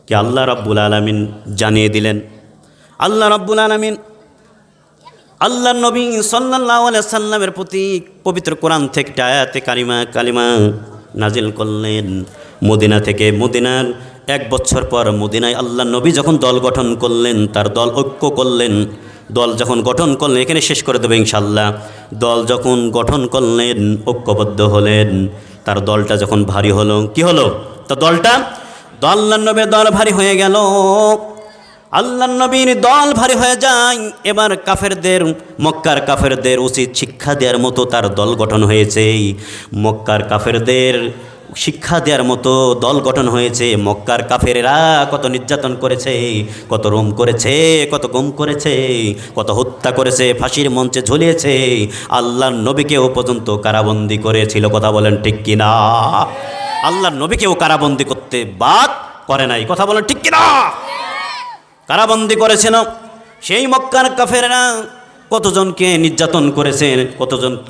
কে আল্লাহ রাব্বুল আলামিন জানিয়ে দিলেন। আল্লাহ রাব্বুল আলামিন আল্লাহর নবী সাল্লাল্লাহু আলাইহি ওয়াসাল্লামের প্রতি পবিত্র কোরআন থেকে আয়াতে কালিমা নাজিল করলেন। মদিনা থেকে, মদিনার 1 বছর পর মদিনায় আল্লাহর নবী যখন দল গঠন করলেন, তার দল ঐক্য করলেন। দল যখন গঠন করলেন, এখানে শেষ করে দেবে ইনশাআল্লাহ। দল যখন গঠন করলেন, ঐক্যবদ্ধ হলেন, তার দলটা যখন ভারী হলো, কি হলো? তো দলটা আল্লাহর নবীর দল ভারী হয়ে গেল। আল্লাহর নবীর দল ভারী হয়ে যায়। এবার কাফেরদের, মক্কার কাফেরদের উচিত শিক্ষা দেওয়ার মতো তার দল গঠন হয়েছে। মক্কার কাফেরদের শিক্ষা দেওয়ার মতো দল গঠন হয়েছে। মক্কার কাফেরেরা কত নির্যাতন করেছে, কত রোম করেছে, কত গুম করেছে, কত হত্যা করেছে, ফাঁসির মঞ্চে ঝুলিয়েছে, আল্লাহর নবীকেও পর্যন্ত কারাবন্দি করেছিল। কথা বলেন ঠিক কিনা? আল্লাহর নবীকেও কারাবন্দি করতে বাদ করে নাই। কথা বলেন ঠিক কিনা? কারাবন্দি করেছেন। সেই মক্কার কাফেররা কতজনকে নির্যাতন করেছে,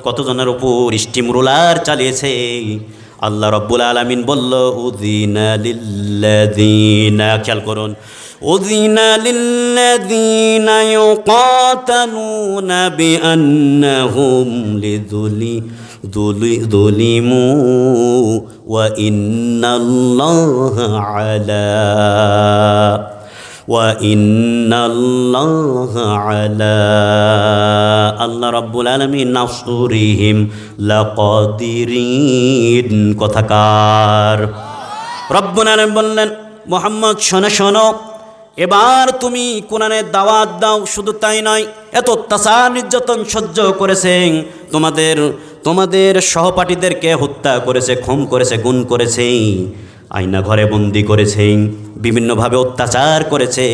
কতজনের উপর স্টিম রোলার চালিয়েছে। আল্লাহ রাব্বুল আলামিন বলল, উযিনা লিল্লাযিনা, খেয়াল করুন, উযিনা লিল্লাযিনা ইউকাতালুনা বিআন্নাহুম লিযুলিমু ওয়া ইন্নাল্লাহা আলা আল্লাহ রাব্বুল আলামিন নাসরিহিম লাকাদিরিন। কথাকার রব্বুল আলামিন বললেন, মুহাম্মদ শোনো, এবার তুমি কোরআনের দাওয়াত দাও। শুধু তাই নয়, এত অত্যাচার নির্যাতন সহ্য করেছেন, তোমাদের সহপাঠীদেরকে হত্যা করেছে, খুন করেছে, গুম করেছে, আয়না ঘরে বন্দি করেছে, বিভিন্নভাবে অত্যাচার করেছে।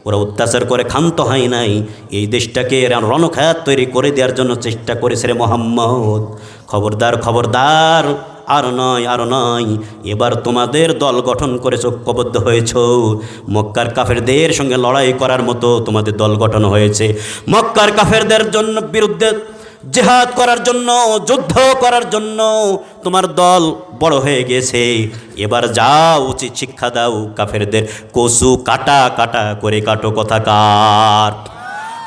ওরা অত্যাচার করে ক্ষান্ত হয় নাই, এই দেশটাকে রণক্ষেত তৈরি করে দেওয়ার জন্য চেষ্টা করেছে রে মোহাম্মদ। খবরদার, আর নয়, এবার তোমাদের দল গঠন করে ঐক্যবদ্ধ হয়েছ। মক্কার কাফেরদের সঙ্গে লড়াই করার মতো তোমাদের দল গঠন হয়েছে। মক্কার কাফেরদের বিরুদ্ধে জিহাদ করার জন্য, যুদ্ধ করার জন্য তোমার দল বড় হয়ে গেছে, এবার যাও উচিত শিক্ষা দাও, কাফেরদের কসু কাটা কাটা করে কাটো কথাকার।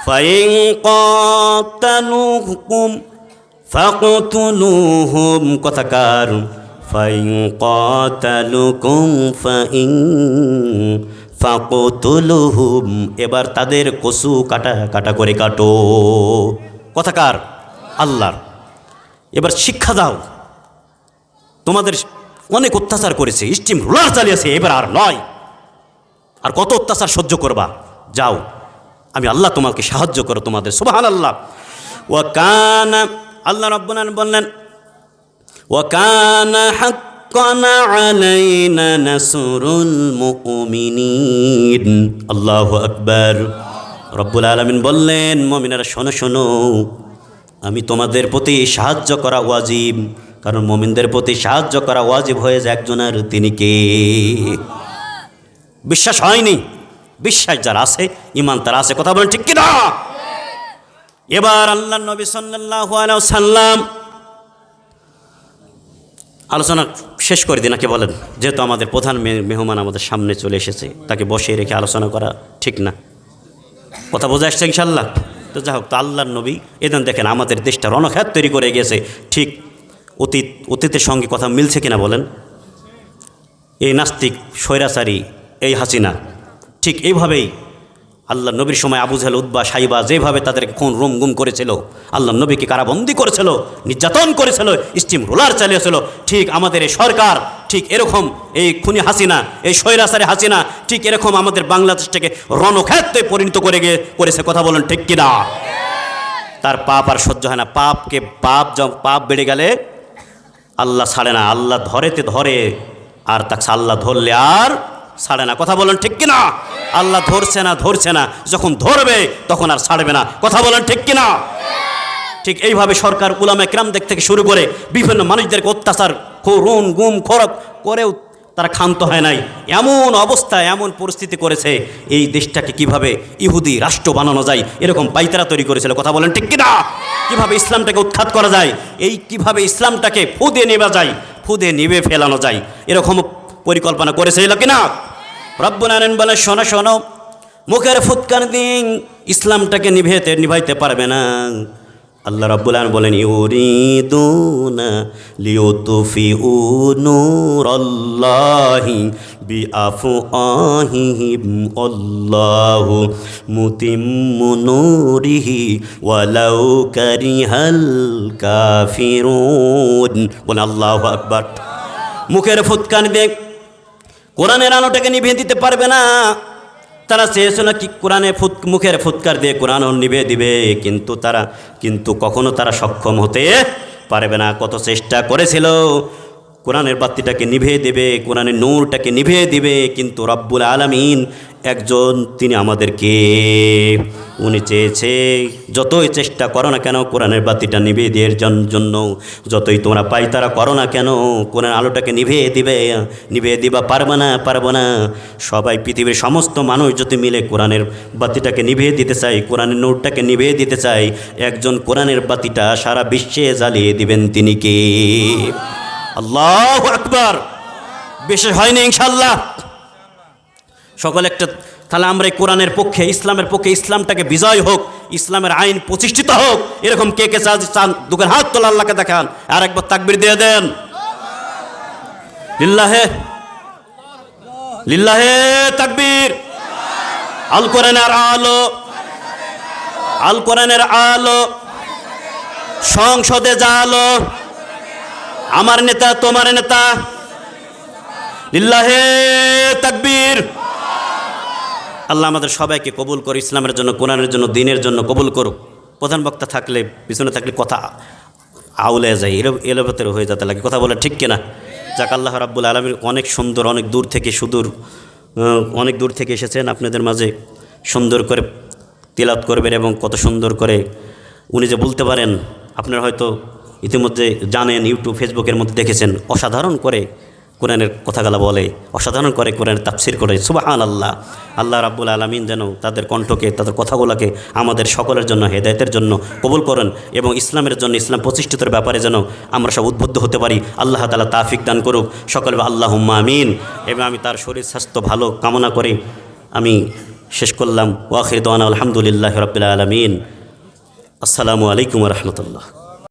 ফাইন কাতালুকুম ফাকতুলুহুম কথাকার, ফাইন কাতালুকুম ফাকতুলুহুম, এবার তাদের কসু কাটা কাটা করে কাটো কথাকার আল্লাহর। এবার শিক্ষা দাও, তোমাদের অনেক অত্যাচার করেছে, স্টিম রোলার চালিয়েছে, এবার আর নয়, আর কত অত্যাচার সহ্য করবা, যাও আমি আল্লাহ তোমাকে সাহায্য করো তোমাদের। সুবহানাল্লাহ। ওয়া কানা, আল্লাহ রাব্বুল আলামিন বললেন ওয়া কানা হাক্কান আলাইনা নাসরুল মুমিনিন। আল্লাহু আকবার। রব্বুল আলামিন বললেন, মুমিনেরা শোনো শোনো, আমি তোমাদের প্রতি সাহায্য করা ওয়াজিব, কারণ মুমিনদের প্রতি সাহায্য করা ওয়াজিব হয়েছে একজনের, তিনি কে? বিশ্বাস হয়নি? বিশ্বাস যার আছে, ঈমান তার আছে, কথা বলেন ঠিক কিনা? এবার আল্লাহর নবী সাল্লাল্লাহু আলাইহি ওয়াসাল্লাম আলোচনা শেষ করে দিন, নাকি বলেন? যেহেতু আমাদের প্রধান মেহমান আমাদের সামনে চলে এসেছে, তাকে বসিয়ে রেখে আলোচনা করা ঠিক না। কথা বোঝা আসছে ইনশাল্লাহ? তো যাই হোক, তো আল্লাহর নবী এদিন দেখেন আমাদের দেশটা রণক্ষেত তৈরি করে গিয়েছে, ঠিক অতীতের সঙ্গে কথা মিলছে কিনা বলেন? এই নাস্তিক স্বৈরাচারী এই হাসিনা ঠিক এইভাবেই আল্লাহ নবীর সময় আবু জাহেল, উতবা, সাইবা যেভাবে তাদেরকে খুন রুম গুম করেছিল, আল্লাহ নবীকে কারাবন্দি করেছিল, নির্যাতন করেছিল, স্টিম রোলার চালিয়েছিল, ঠিক আমাদের এই সরকার ঠিক এরকম, এই খুনি হাসিনা, এই স্বৈরাচারী হাসিনা ঠিক এরকম আমাদের বাংলাদেশটাকে রণক্ষেত্রে পরিণত করেছে। কথা বলেন ঠিক কিনা? তার পাপ আর সহ্য হয় না। পাপ বেড়ে গেলে আল্লাহ ছাড়ে না, আল্লাহ ধরে আর তাকে আল্লাহ ধরলে আর ছাড়ে না। কথা বলেন ঠিক কিনা? আল্লাহ ধরছে না, যখন ধরবে তখন আর ছাড়বে না। কথা বলেন ঠিক কিনা? ঠিক এইভাবে সরকার উলামা কিরামদের থেকে শুরু করে বিভিন্ন মানুষদেরকে অত্যাচার, খুন গুম খরচ করেও তারা ক্ষান্ত হয় নাই। এমন অবস্থা, এমন পরিস্থিতি করেছে, এই দেশটাকে কিভাবে ইহুদি রাষ্ট্র বানানো যায় এরকম পাইতারা তৈরি করেছিল। কথা বলেন ঠিক কিনা? কিভাবে ইসলামটাকে উৎখাত করা যায়, এই কিভাবে ইসলামটাকে ফুদে নেওয়া যায়, ফুদে নিভে ফেলানো যায়, এরকম পরিকল্পনা করেছিল কিনা? রব্বুল আলামিন বলে, শোনো শোনো, মুখের ফুৎকার দিন ইসলামটাকে নিভাইতে পারবে না। আল্লাহ রাব্বুল আলামিন বলেন, ইউরিদুনা লিউতফিউ নূরাল্লাহি বিআফওয়াহিহিম আল্লাহু মুতিম্মু নূরিহি ওয়ালাউ কারিহাল কাফিরুন। বলে আল্লাহু আকবার। মুখের ফুৎকার দিয়ে কোরআনের আলোটাকে নিভিয়ে দিতে পারবে না। তারা চেয়েছিল কি মুখের ফুৎকার দিয়ে কোরআন নিভিয়ে দিবে, কিন্তু কখনো তারা সক্ষম হতে পারবে না। কত চেষ্টা করেছিল কোরআনের বাতিটাকে নিভিয়ে দেবে, কোরআনের নূরটাকে নিভিয়ে দিবে, কিন্তু রব্বুল আলামিন একজন, তিনি আমাদেরকে, উনি চেয়েছে যতই চেষ্টা করো না কেন কোরআনের বাতিটা নিভিয়ে দেওয়ার জন্য, যতই তোমরা পাইতারা করো না কেন কোরআন আলোটাকে নিভিয়ে দিবা পারবো না। সবাই, পৃথিবীর সমস্ত মানুষ যদি মিলে কোরআনের বাতিটাকে নিভিয়ে দিতে চায়, কোরআনের নূরটাকে নিভিয়ে দিতে চায়, একজন কোরআনের বাতিটা সারা বিশ্বে জ্বালিয়ে দিবেন, তিনি কে? আল্লাহু আকবার। বিশেষ হয়নি ইনশাআল্লাহ? সকল একটা, তাহলে আমরা এই কোরআনের পক্ষে, ইসলামের পক্ষে, ইসলামটাকে বিজয় হোক, ইসলামের আইন প্রতিষ্ঠিত হোক, এরকম কে কে চান? দুকের হাত তোলা, আল্লাহকে দেখান, আর একবার তাকবীর দিয়ে দেন। লিল্লাহে তাকবীর। আল কোরআনের আলো সংসদে জালো, আমার নেতা তোমার নেতা। লিল্লাহে তাকবীর। আল্লাহ আমাদের সবাইকে কবুল করুক, ইসলামের জন্য, কোরআনের জন্য, দ্বীনের জন্য কবুল করুক। প্রধান বক্তা থাকলে, পিছনে থাকলে কথা আউলে যায়, এলোভেতর হয়ে যেতে লাগে। কথা বলে ঠিক কিনা? যাক, আল্লাহ রাব্বুল আলামিন অনেক সুন্দর, অনেক দূর থেকে এসেছেন আপনাদের মাঝে, সুন্দর করে তিলাওয়াত করবেন, এবং কত সুন্দর করে উনি যে বলতে পারেন, আপনারা হয়তো ইতিমধ্যে জানেন, ইউটিউব ফেসবুকের মধ্যে দেখেছেন, অসাধারণ করে কোরআনের কথাগুলো বলে, অসাধারণ করে কোরআনের তাফসির করে। সুবহানাল্লাহ। আল্লাহ রাব্বুল আলামিন যেন তাদের কণ্ঠকে, তাদের কথাগুলোকে আমাদের সকলের জন্য হেদায়েতের জন্য কবুল করেন এবং ইসলামের জন্য, ইসলাম প্রতিষ্ঠিতের ব্যাপারে যেন আমরা সব উদ্বুদ্ধ হতে পারি। আল্লাহ তাআলা তাওফিক দান করুক সকলে, আল্লাহুম্মা আমিন। এবং আমি তার শরীর স্বাস্থ্য ভালো কামনা করে আমি শেষ করলাম। ওয়া আখিরু দাওয়ানা আলহামদুলিল্লাহি রাব্বিল আলামিন। আসসালামু আলাইকুম ওয়া রাহমাতুল্লাহ।